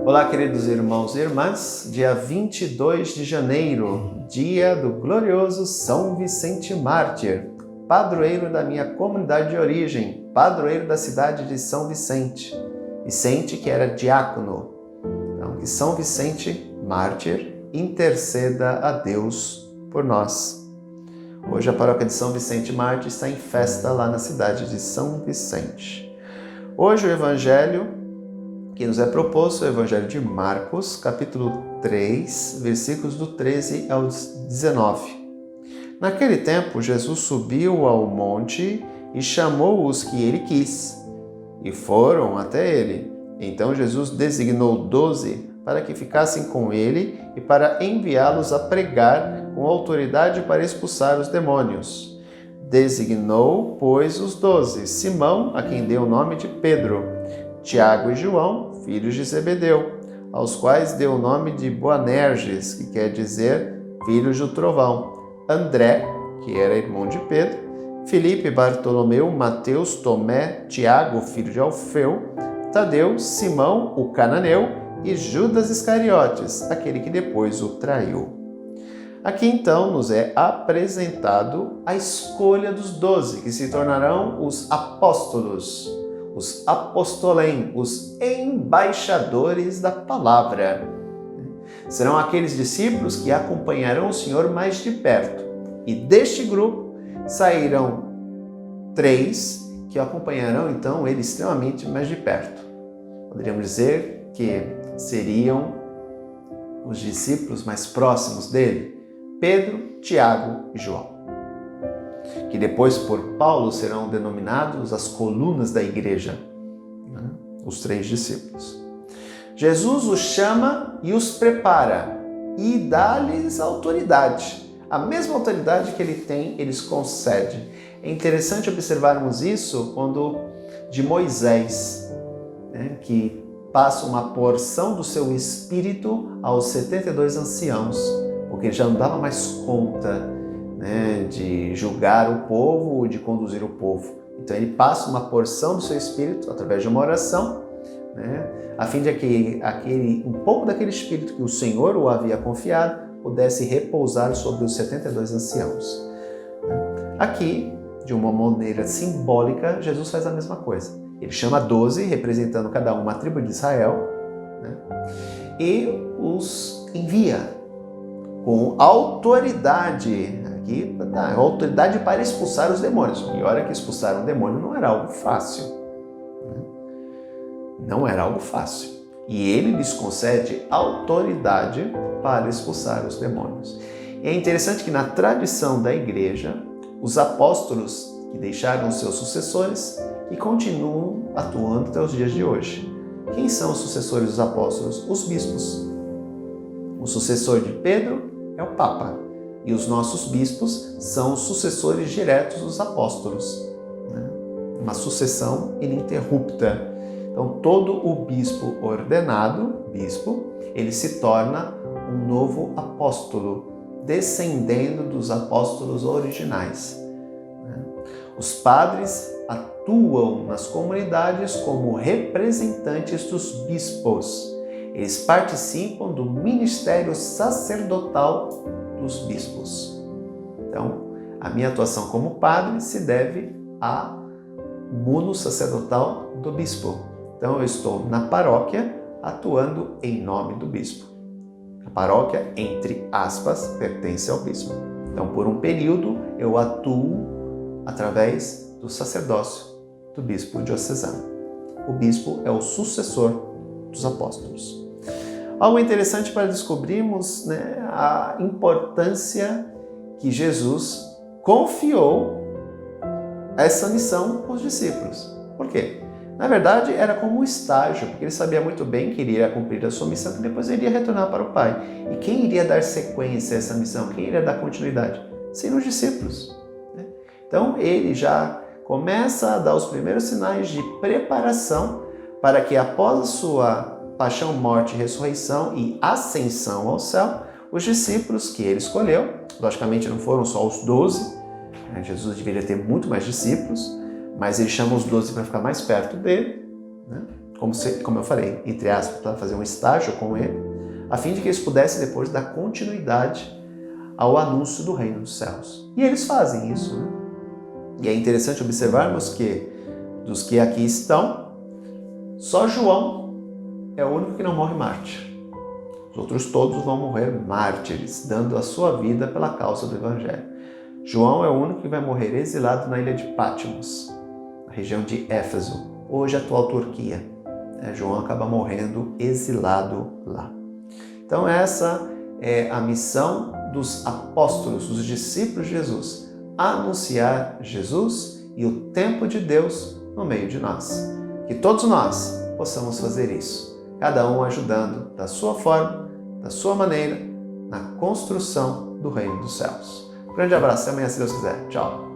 Olá, queridos irmãos e irmãs, dia 22 de janeiro, dia do glorioso São Vicente Mártir, padroeiro da minha comunidade de origem, padroeiro da cidade de São Vicente. Vicente que era diácono. Então, que São Vicente Mártir interceda a Deus por nós. Hoje a paróquia de São Vicente Mártir está em festa lá na cidade de São Vicente. Hoje o evangelho que nos é proposto é o Evangelho de Marcos, capítulo 3, versículos do 13 ao 19. Naquele tempo, Jesus subiu ao monte e chamou os que ele quis, e foram até ele. Então Jesus designou 12 para que ficassem com ele e para enviá-los a pregar com autoridade para expulsar os demônios. Designou, pois, os 12, Simão, a quem deu o nome de Pedro, Tiago e João, filhos de Zebedeu, aos quais deu o nome de Boanerges, que quer dizer filhos do trovão, André, que era irmão de Pedro, Filipe, Bartolomeu, Mateus, Tomé, Tiago, filho de Alfeu, Tadeu, Simão, o cananeu e Judas Iscariotes, aquele que depois o traiu. Aqui então nos é apresentado a escolha dos 12, que se tornarão os apóstolos, os apostolém, os embaixadores da palavra. Serão aqueles discípulos que acompanharão o Senhor mais de perto. E deste grupo sairão 3 que acompanharão então ele extremamente mais de perto. Poderíamos dizer que seriam os discípulos mais próximos dele, Pedro, Tiago e João, que depois por Paulo serão denominados as colunas da igreja, os 3 discípulos. Jesus os chama e os prepara e dá-lhes autoridade. A mesma autoridade que ele tem, eles concedem. É interessante observarmos isso quando de Moisés, que passa uma porção do seu espírito aos 72 anciãos, porque ele já não dava mais conta de julgar o povo, de conduzir o povo. Então ele passa uma porção do seu espírito através de uma oração, a fim de que um pouco daquele espírito que o Senhor o havia confiado pudesse repousar sobre os 72 anciãos. Aqui, de uma maneira simbólica, Jesus faz a mesma coisa. Ele chama 12, representando cada uma tribo de Israel, e os envia com autoridade, autoridade para expulsar os demônios. E olha que expulsar um demônio não era algo fácil. Não era algo fácil. E ele lhes concede autoridade para expulsar os demônios. E é interessante que na tradição da igreja, os apóstolos que deixaram seus sucessores e continuam atuando até os dias de hoje. Quem são os sucessores dos apóstolos? Os bispos. O sucessor de Pedro é o Papa. E os nossos bispos são os sucessores diretos dos apóstolos. Uma sucessão ininterrupta. Então, todo o bispo ordenado, ele se torna um novo apóstolo, descendendo dos apóstolos originais. Os padres atuam nas comunidades como representantes dos bispos. Eles participam do ministério sacerdotal dos bispos. Então, a minha atuação como padre se deve ao muno sacerdotal do bispo. Então, eu estou na paróquia atuando em nome do bispo. A paróquia, entre aspas, pertence ao bispo. Então, por um período, eu atuo através do sacerdócio do bispo diocesano. O bispo é o sucessor dos apóstolos. Algo interessante para descobrirmos a importância que Jesus confiou essa missão aos discípulos. Por quê? Na verdade, era como um estágio, porque ele sabia muito bem que iria cumprir a sua missão, que depois ele iria retornar para o Pai. E quem iria dar sequência a essa missão? Quem iria dar continuidade? Seriam os discípulos. Então, ele já começa a dar os primeiros sinais de preparação para que após a sua paixão, morte, ressurreição e ascensão ao céu, os discípulos que ele escolheu, logicamente não foram só os 12, Jesus deveria ter muito mais discípulos, mas ele chama os 12 para ficar mais perto dele, como eu falei, entre aspas, para fazer um estágio com ele, a fim de que eles pudessem depois dar continuidade ao anúncio do reino dos céus. E eles fazem isso, né? E é interessante observarmos que, dos que aqui estão, só João é o único que não morre mártir. Os outros todos vão morrer mártires, dando a sua vida pela causa do Evangelho. João é o único que vai morrer exilado na ilha de Patmos, na região de Éfeso, hoje a atual Turquia. João acaba morrendo exilado lá. Então essa é a missão dos apóstolos, dos discípulos de Jesus, anunciar Jesus e o tempo de Deus no meio de nós. Que todos nós possamos fazer isso, cada um ajudando da sua forma, da sua maneira, na construção do reino dos céus. Um grande abraço, até amanhã se Deus quiser. Tchau!